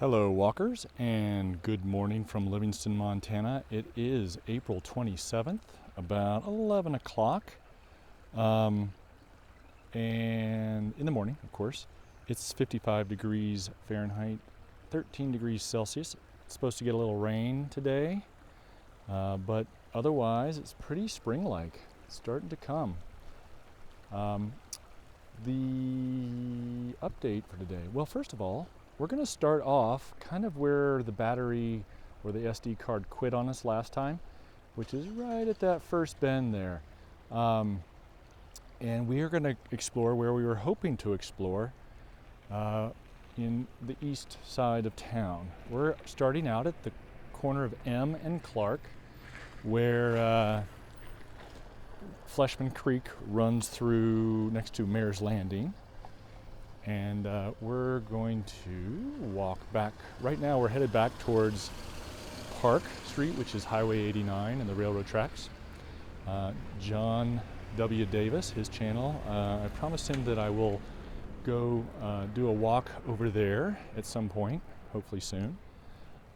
Hello, walkers, and good morning from Livingston, Montana. It is April 27th, about 11 o'clock, and in the morning, of course. It's 55 degrees Fahrenheit, 13 degrees Celsius. It's supposed to get a little rain today, but otherwise it's pretty spring-like. It's starting to come. The update for today. Well, first of all, we're going to start off kind of where the battery or the SD card quit on us last time, which is right at that first bend there. And we are going to explore where we were hoping to explore in the east side of town. We're starting out at the corner of M and Clark, where Fleshman Creek runs through next to Mayor's Landing. And we're going to walk back. Right now we're headed back towards Park Street, which is Highway 89 and the railroad tracks. John W. Davis, his channel, I promised him that I will go do a walk over there at some point, hopefully soon.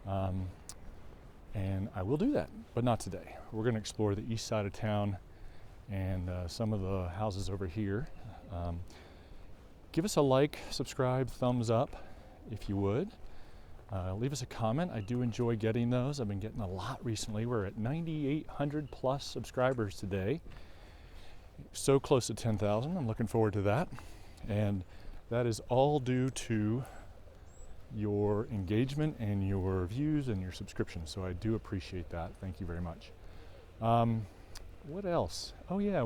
And I will do that, but not today. We're going to explore the east side of town and some of the houses over here. Give us a like, subscribe, thumbs up if you would. Leave us a comment. I do enjoy getting those. I've been getting a lot recently. We're at 9,800 plus subscribers today. So close to 10,000. I'm looking forward to that. And that is all due to your engagement and your views and your subscriptions. So I do appreciate that. Thank you very much. What else? Oh yeah,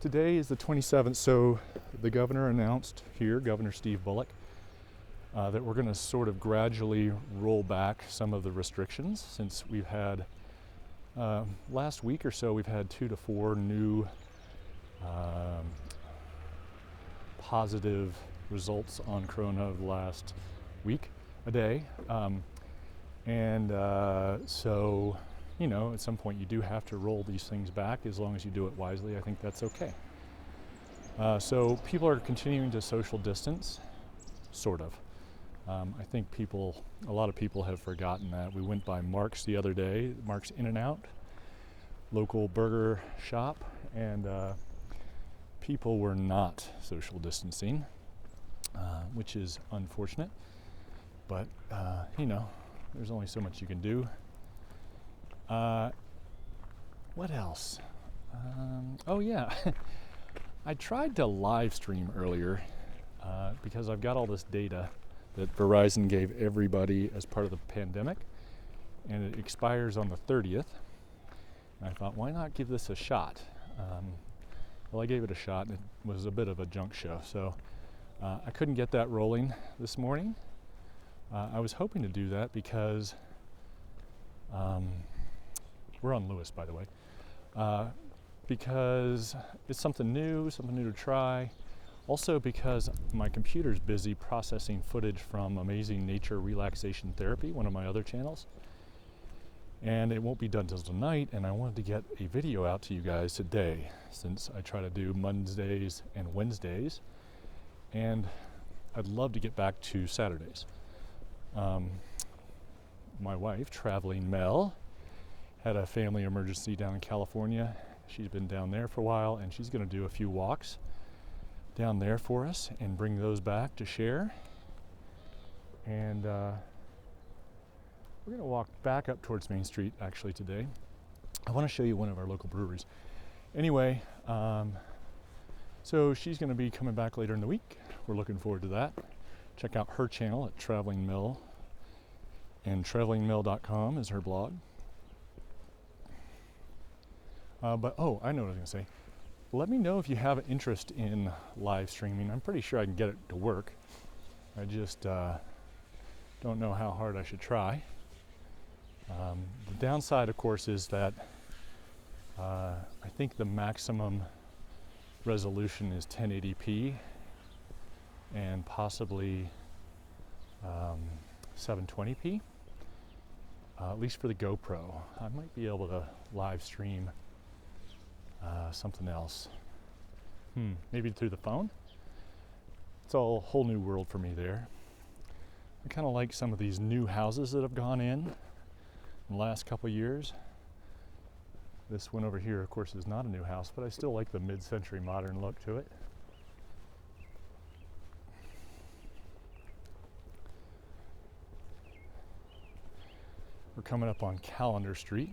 today is the 27th, so the governor announced here, Governor Steve Bullock, that we're going to sort of gradually roll back some of the restrictions since we've had, last week or so, we've had 2 to 4 new positive results on Corona the last week, a day. So, you know, at some point you do have to roll these things back as long as you do it wisely. I think that's okay. So people are continuing to social distance, sort of. I think a lot of people have forgotten that. We went by Mark's the other day, Mark's In-N-Out, local burger shop, and people were not social distancing, which is unfortunate. But, you know, there's only so much you can do. What else? Oh yeah, I tried to live stream earlier because I've got all this data that Verizon gave everybody as part of the pandemic, and it expires on the 30th. And I thought, why not give this a shot? Well, I gave it a shot, and it was a bit of a junk show, so I couldn't get that rolling this morning. I was hoping to do that because we're on Lewis, by the way, because it's something new to try. Also because my computer's busy processing footage from Amazing Nature Relaxation Therapy, one of my other channels. And it won't be done till tonight, and I wanted to get a video out to you guys today, since I try to do Mondays and Wednesdays. And I'd love to get back to Saturdays. My wife, Traveling Mel, had a family emergency down in California. She's been down there for a while, and she's going to do a few walks down there for us and bring those back to share. And we're going to walk back up towards Main Street actually today. I want to show you one of our local breweries. Anyway, so she's going to be coming back later in the week. We're looking forward to that. Check out her channel at Traveling Mel, and travelingmel.com is her blog. But I know what I was going to say. Let me know if you have an interest in live streaming. I'm pretty sure I can get it to work. I just don't know how hard I should try. The downside, of course, is that I think the maximum resolution is 1080p and possibly 720p, at least for the GoPro. I might be able to live stream something else. Maybe through the phone. It's all a whole new world for me there. I kind of like some of these new houses that have gone in the last couple years. This one over here, of course, is not a new house, but I still like the mid-century modern look to it. We're coming up on Calendar Street.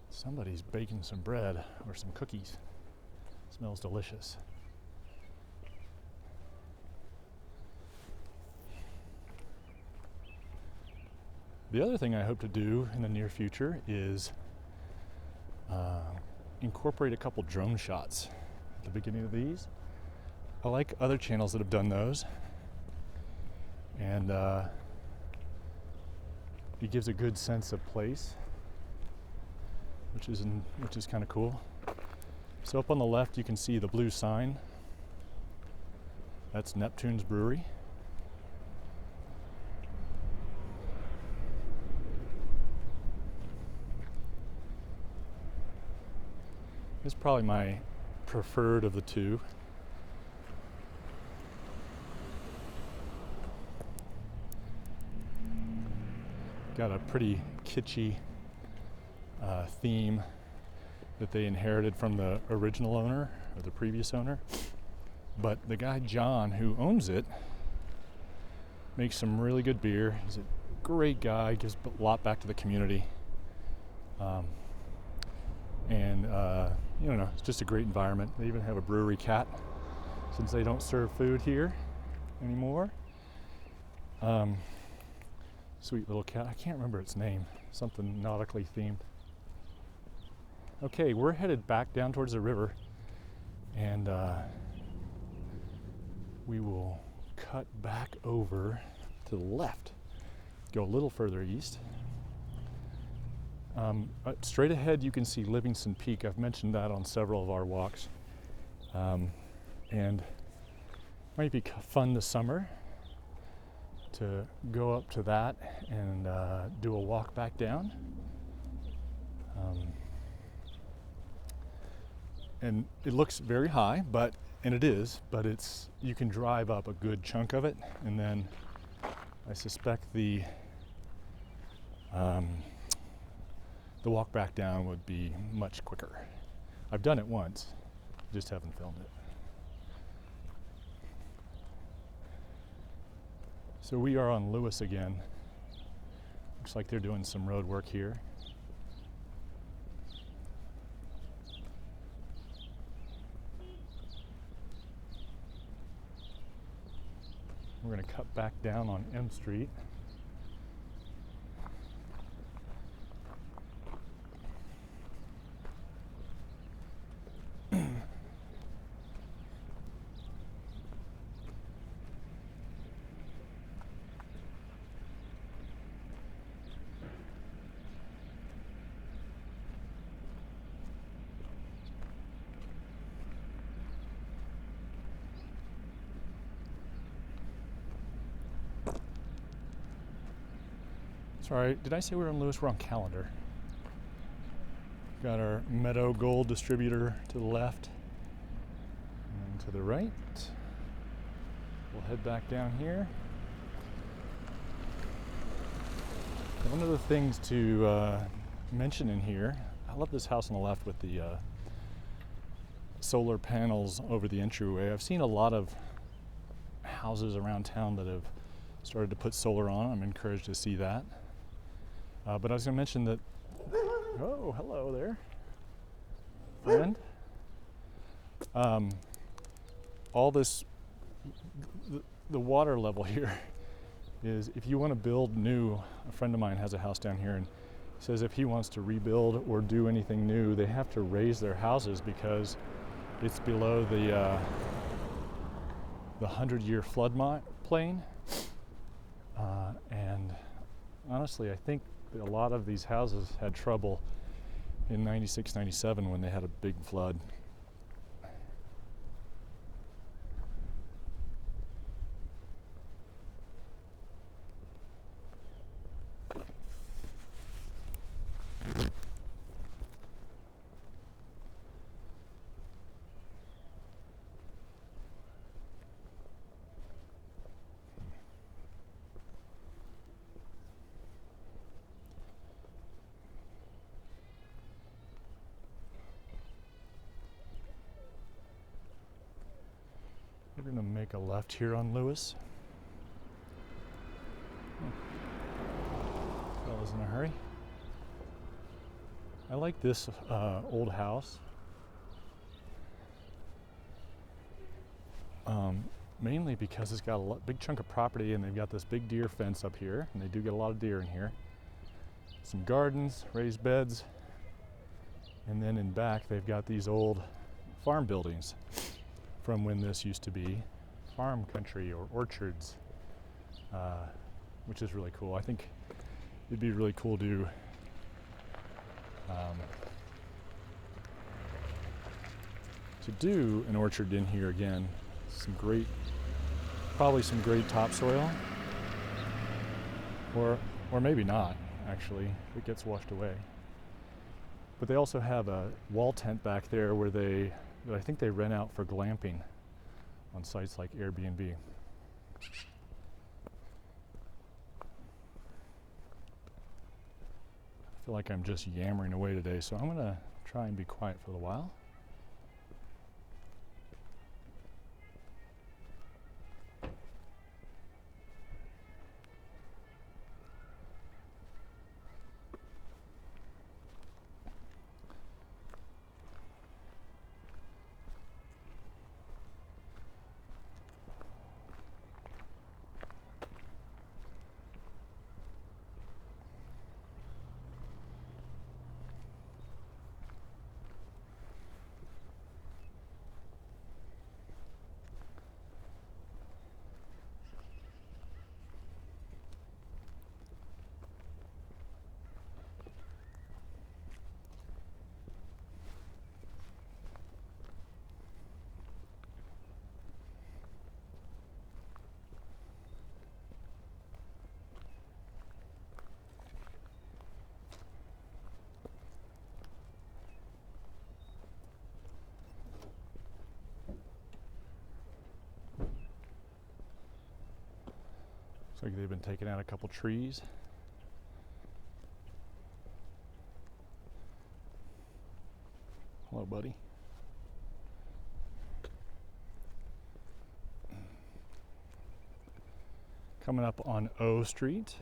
Somebody's baking some bread or some cookies. Smells delicious. The other thing I hope to do in the near future is incorporate a couple drone shots at the beginning of these. I like other channels that have done those, and it gives a good sense of place, which is kind of cool. So up on the left, you can see the blue sign. That's Neptune's Brewery. It's probably my preferred of the two. Got a pretty kitschy theme that they inherited from the original owner, or the previous owner. But the guy John, who owns it, makes some really good beer. He's a great guy, gives a lot back to the community. It's just a great environment. They even have a brewery cat, since they don't serve food here anymore. Sweet little cat. I can't remember its name. Something nautically themed. Okay, we're headed back down towards the river, and we will cut back over to the left, go a little further east. Straight ahead you can see Livingston Peak. I've mentioned that on several of our walks, and might be fun this summer to go up to that and do a walk back down. And it looks very high, but you can drive up a good chunk of it, and then I suspect the walk back down would be much quicker. I've done it once, just haven't filmed it. So we are on Lewis again. Looks like they're doing some road work here. We're going to cut back down on M Street. Sorry, did I say we were on Lewis? We're on Calendar. Got our Meadow Gold distributor to the left and to the right. We'll head back down here. One of the things to mention in here, I love this house on the left with the solar panels over the entryway. I've seen a lot of houses around town that have started to put solar on. I'm encouraged to see that. But I was going to mention that, oh, hello there, friend. All this, the water level here is, if you want to build new, a friend of mine has a house down here, and says if he wants to rebuild or do anything new, they have to raise their houses because it's below the 100-year flood plain. And honestly, I think a lot of these houses had trouble in 96, 97 when they had a big flood. We're gonna make a left here on Lewis. Fella's in a hurry. I like this old house. Mainly because it's got a big chunk of property and they've got this big deer fence up here, and they do get a lot of deer in here. Some gardens, raised beds, and then in back they've got these old farm buildings from when this used to be farm country or orchards, which is really cool. I think it'd be really cool to do an orchard in here again. Probably some great topsoil, or maybe not, actually, if it gets washed away. But they also have a wall tent back there where I think they rent out for glamping on sites like Airbnb. I feel like I'm just yammering away today, so I'm gonna try and be quiet for a little while. Looks like they've been taking out a couple trees. Hello, buddy. Coming up on O Street.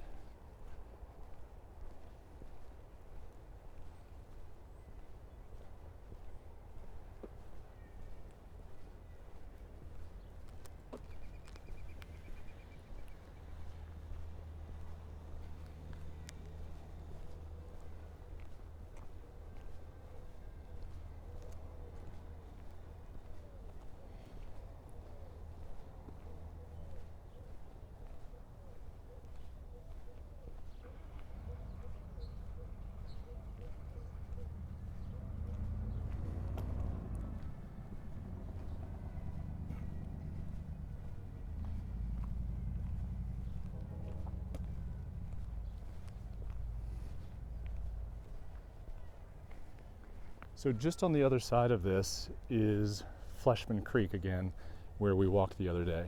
So just on the other side of this is Fleshman Creek again, where we walked the other day.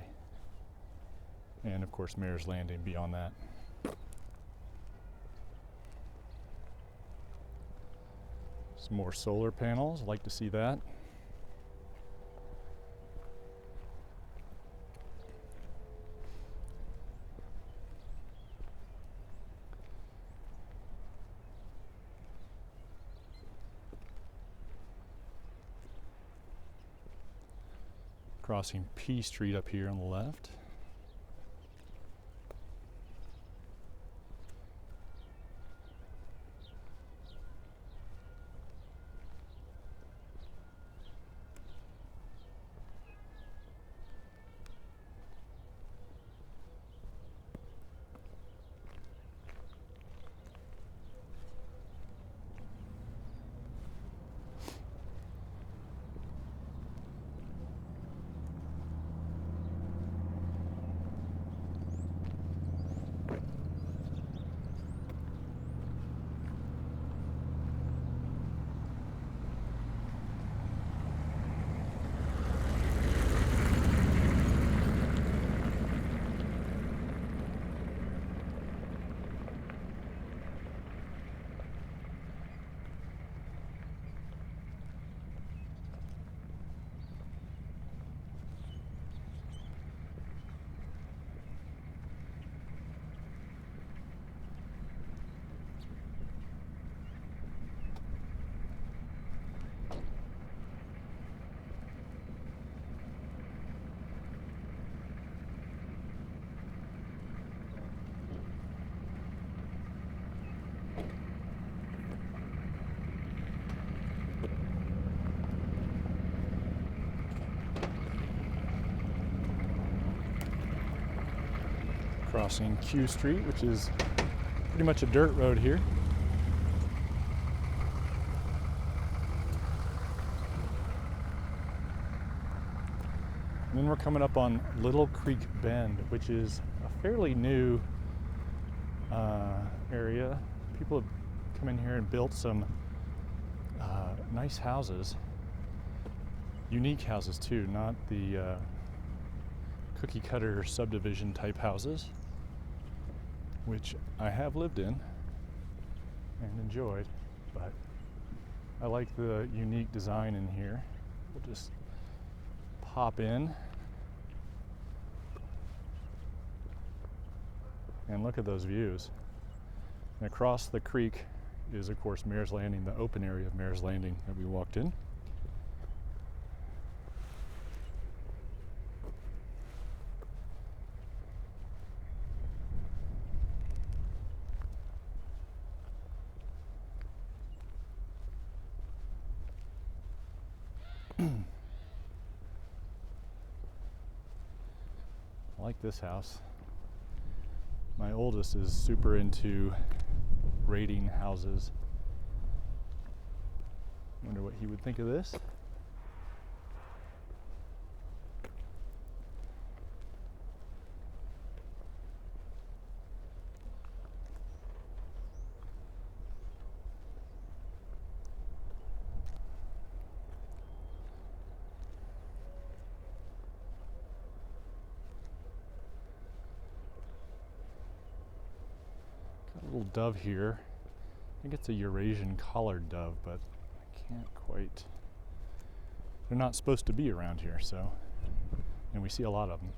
And of course, Mayor's Landing beyond that. Some more solar panels, like to see that. Crossing P Street up here on the left. Crossing Q Street, which is pretty much a dirt road here. And then we're coming up on Little Creek Bend, which is a fairly new area. People have come in here and built some nice houses. Unique houses too, not the cookie cutter subdivision type houses, which I have lived in and enjoyed, but I like the unique design in here. We'll just pop in and look at those views. And across the creek is, of course, Mayor's Landing, the open area of Mayor's Landing that we walked in. I like this house. My oldest is super into rating houses. Wonder what he would think of this. Little dove here. I think it's a Eurasian collared dove, but I can't quite. They're not supposed to be around here, so, and we see a lot of them.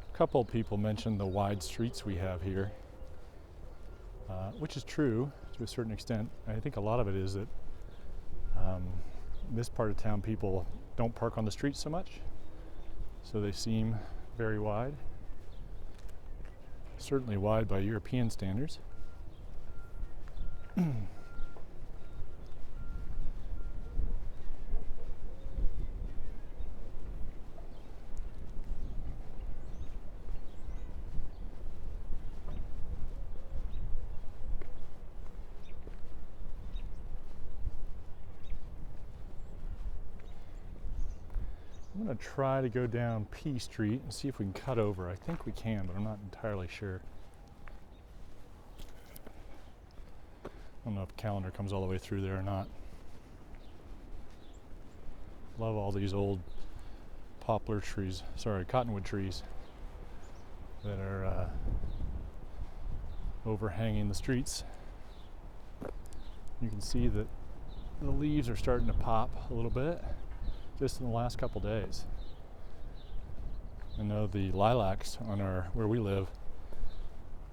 A couple people mentioned the wide streets we have here, which is true to a certain extent. I think a lot of it is that this part of town people don't park on the streets so much, so they seem very wide. Certainly wide by European standards. I'm going to try to go down P Street and see if we can cut over. I think we can, but I'm not entirely sure. I don't know if the calendar comes all the way through there or not. Love all these old cottonwood trees that are overhanging the streets. You can see that the leaves are starting to pop a little bit just in the last couple days. I know the lilacs on where we live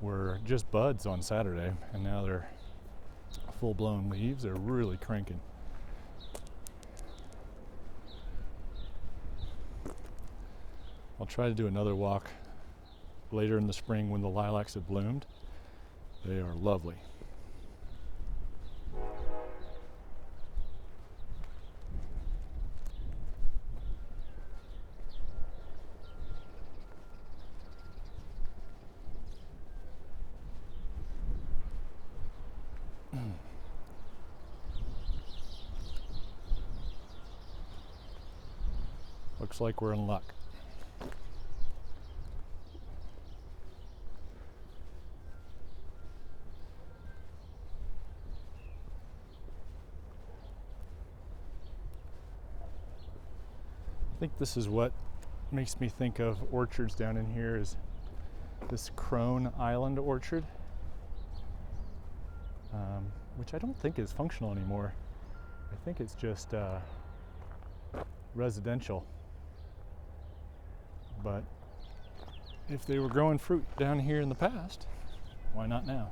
were just buds on Saturday, and now they're full-blown leaves. They're really cranking. I'll try to do another walk later in the spring when the lilacs have bloomed. They are lovely. Looks like we're in luck. I think this is what makes me think of orchards down in here, is this Crone Island orchard, which I don't think is functional anymore. I think it's just residential. But if they were growing fruit down here in the past, why not now?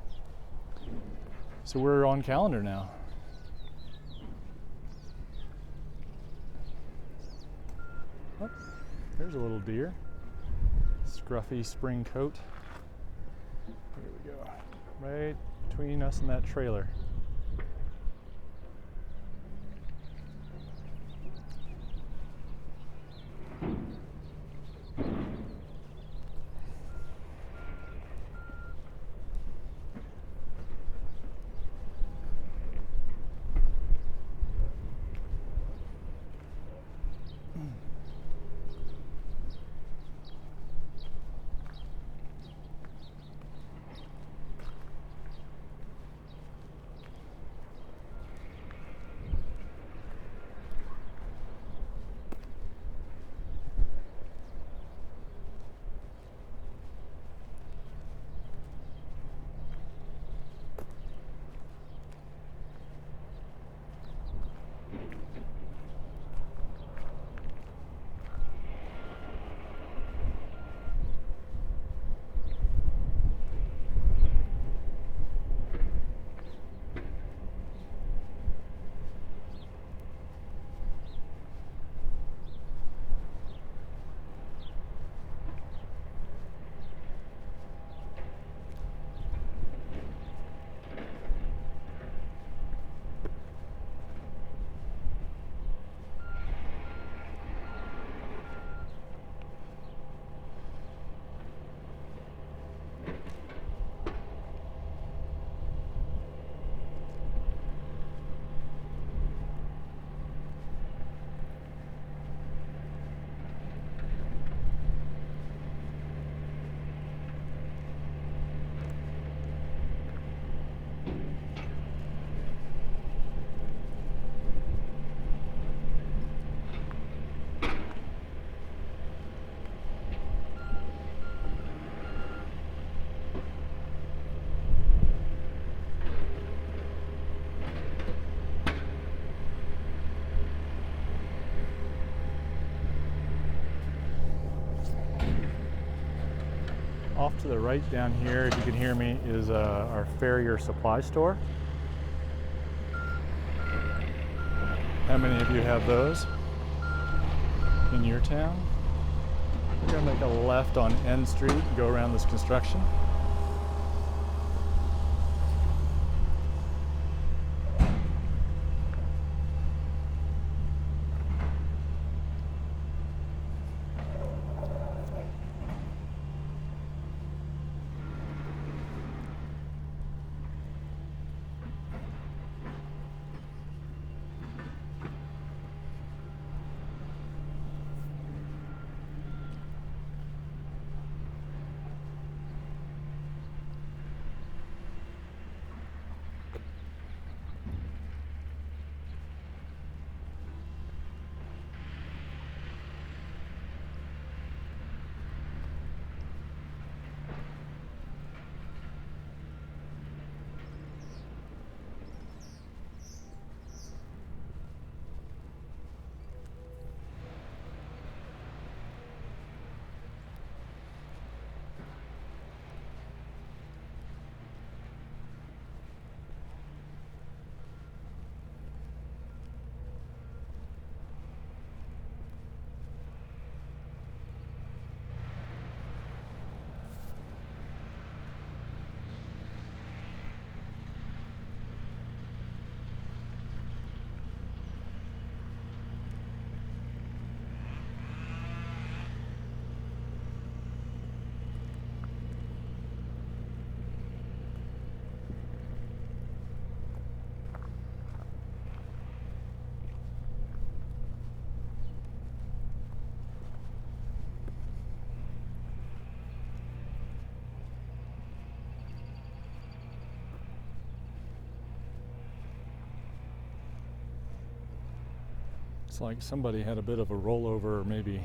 So we're on calendar now. Oh, there's a little deer. Scruffy spring coat. Here we go. Right between us and that trailer. Off to the right down here, if you can hear me, is our Farrier supply store. How many of you have those in your town? We're gonna make a left on N Street and go around this construction. Looks like somebody had a bit of a rollover, or maybe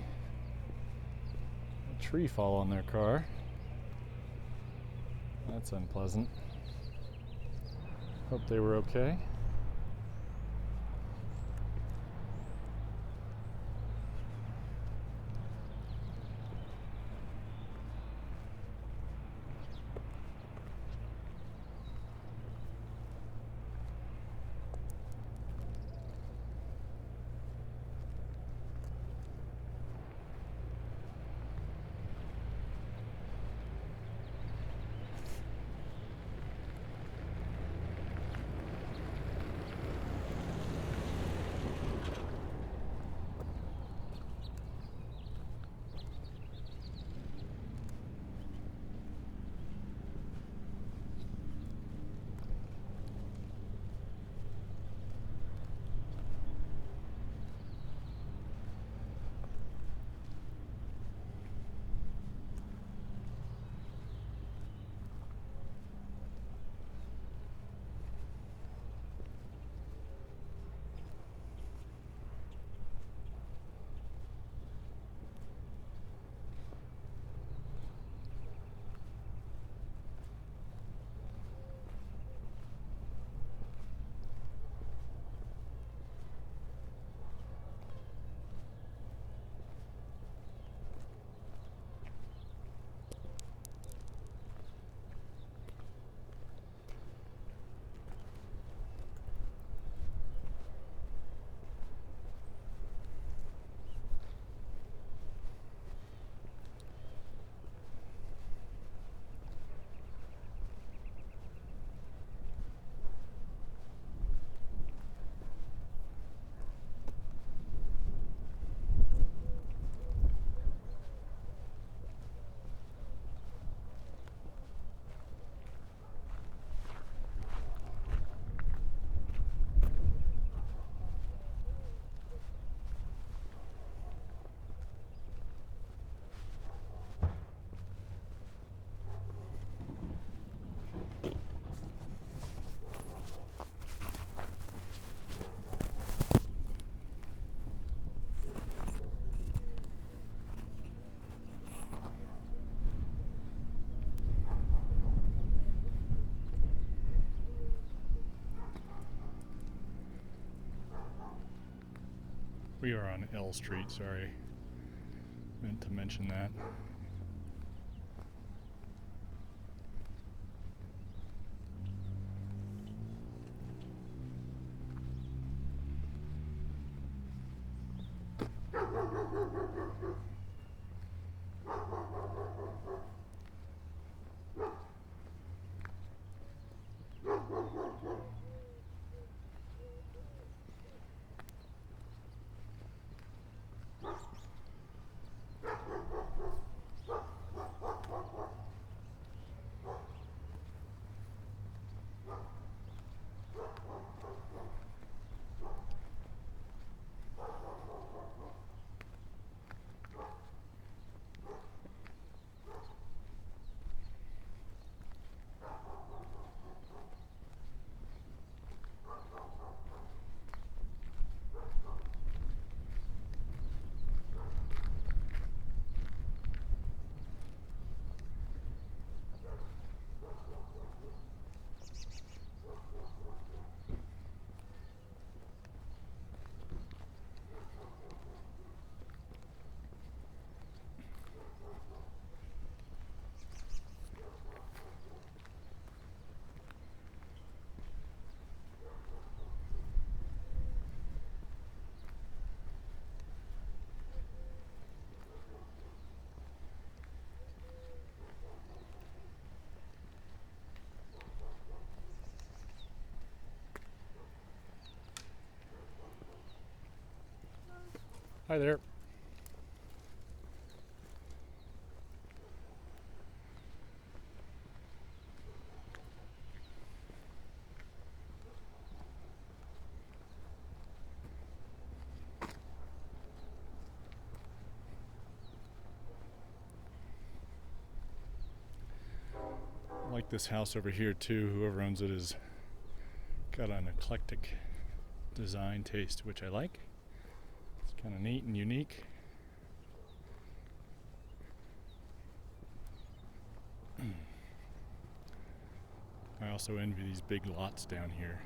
a tree fall on their car. That's unpleasant. Hope they were okay. We are on L Street, sorry. Meant to mention that. Hi there. I like this house over here too. Whoever owns it has got an eclectic design taste, which I like. Kind of neat and unique. I also envy these big lots down here.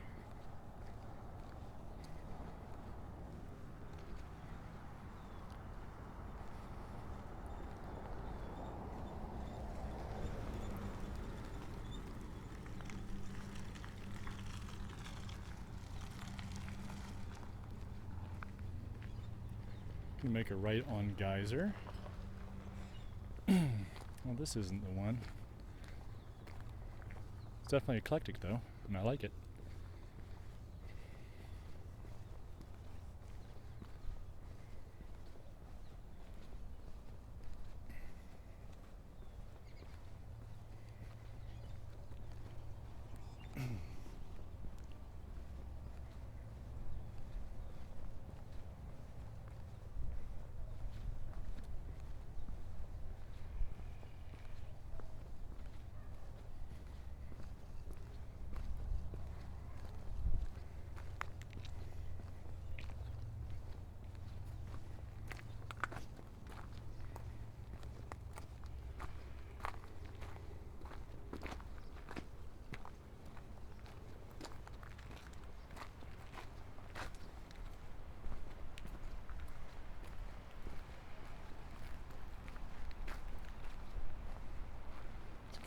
Gonna make a right on Geyser. Well, this isn't the one. It's definitely eclectic though, and I like it.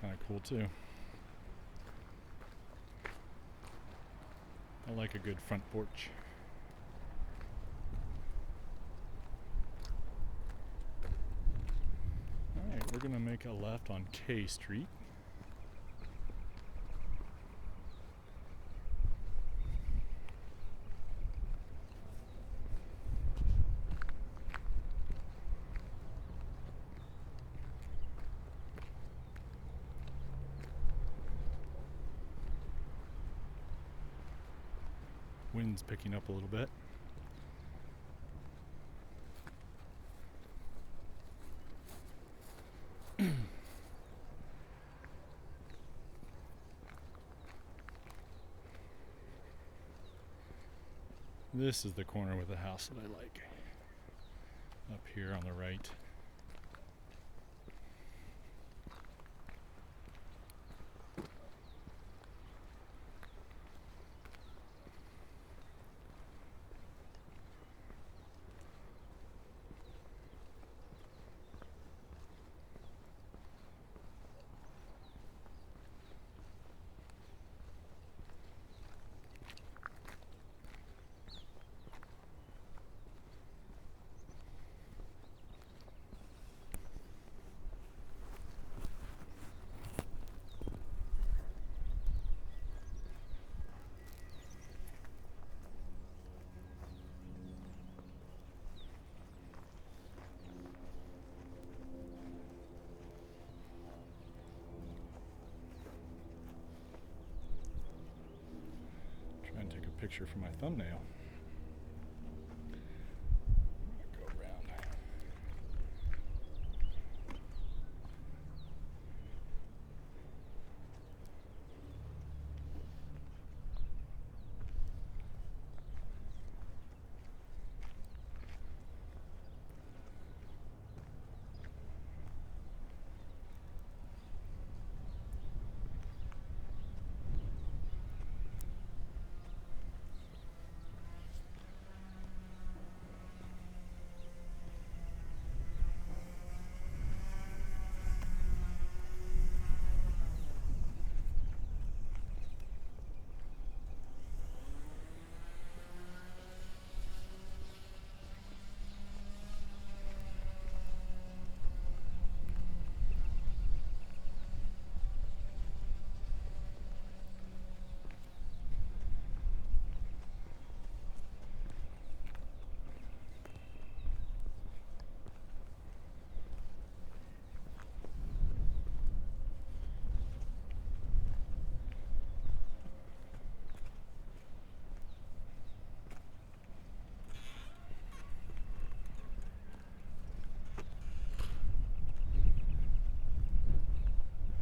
Kind of cool too. I like a good front porch. Alright, we're gonna make a left on K Street. Wind's picking up a little bit. This is the corner with the house that I like. Up here on the right. Try and take a picture for my thumbnail. Go around.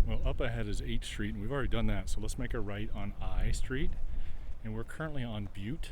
Well, up ahead is 8th Street, and we've already done that, so let's make a right on I Street, and we're currently on Butte.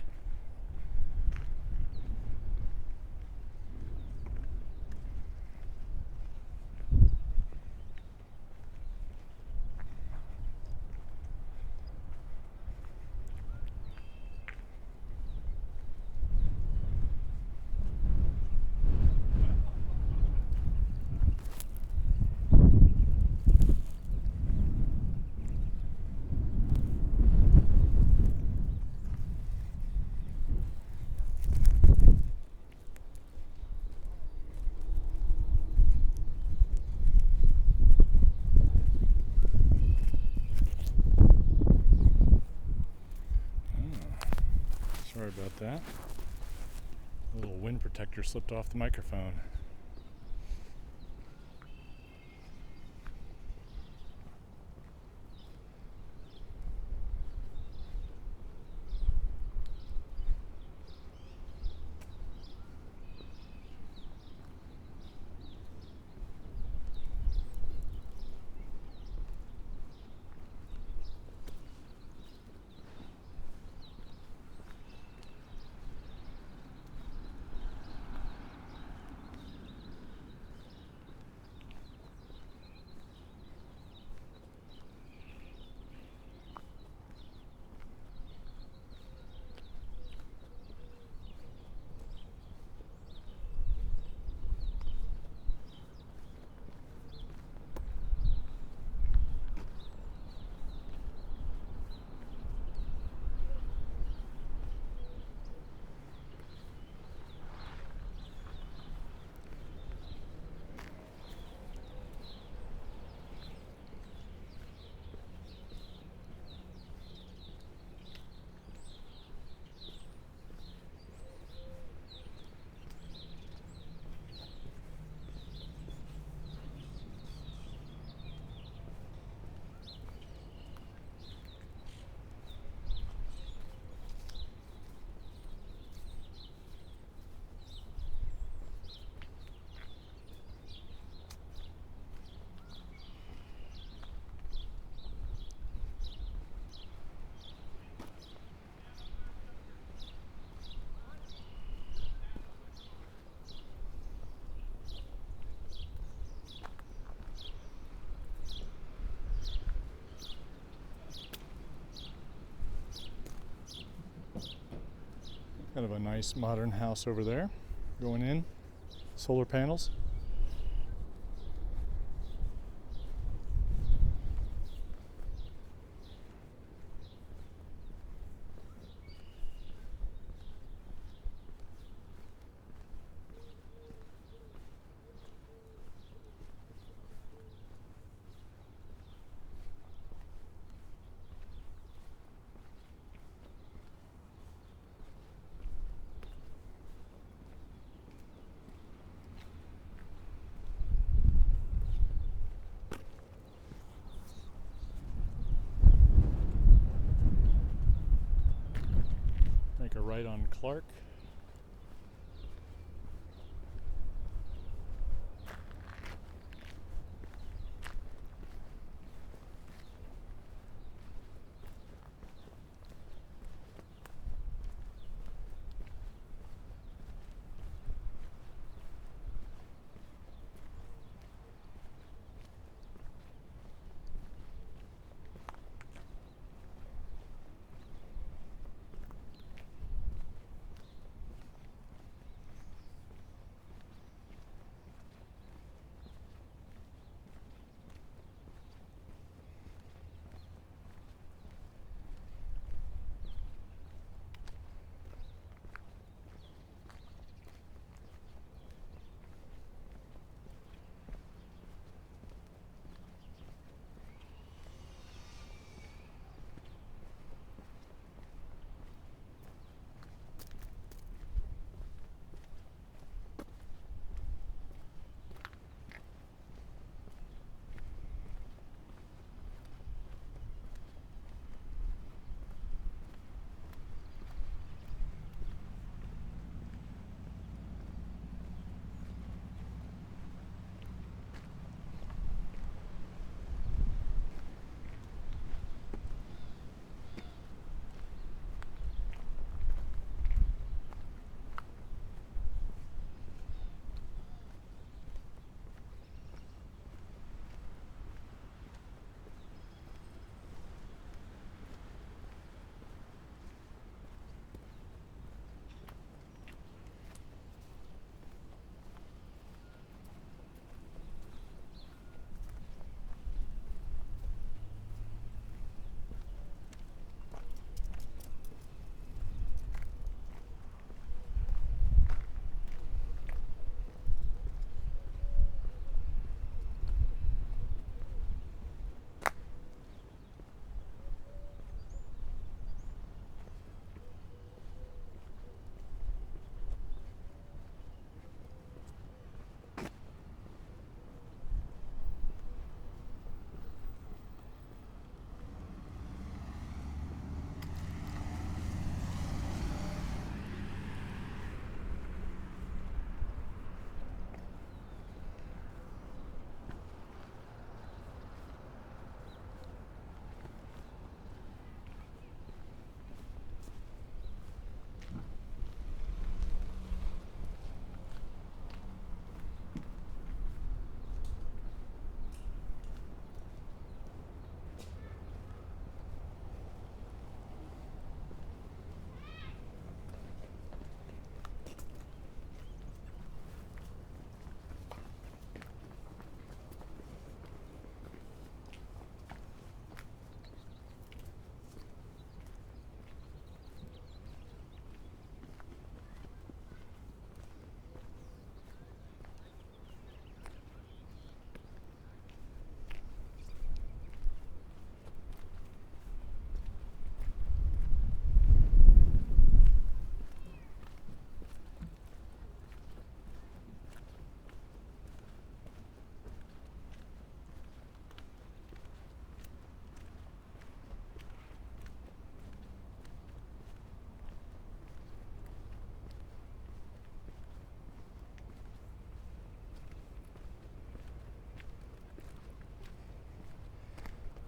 that. A little wind protector slipped off the microphone. Kind of a nice modern house over there. Going in, solar panels. Make a right on Clark.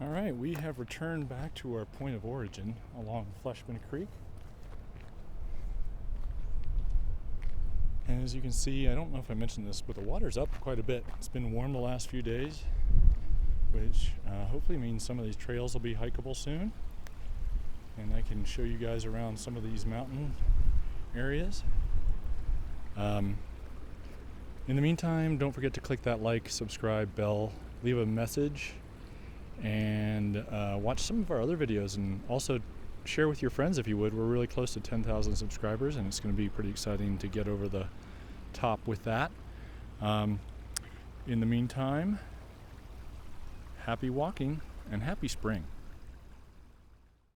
All right, we have returned back to our point of origin along Fleshman Creek. And as you can see, I don't know if I mentioned this, but the water's up quite a bit. It's been warm the last few days, which hopefully means some of these trails will be hikeable soon. And I can show you guys around some of these mountain areas. In the meantime, don't forget to click that like, subscribe, bell, leave a message, and watch some of our other videos, and also share with your friends if you would. We're really close to 10,000 subscribers, and it's going to be pretty exciting to get over the top with that. In the meantime, happy walking and happy spring.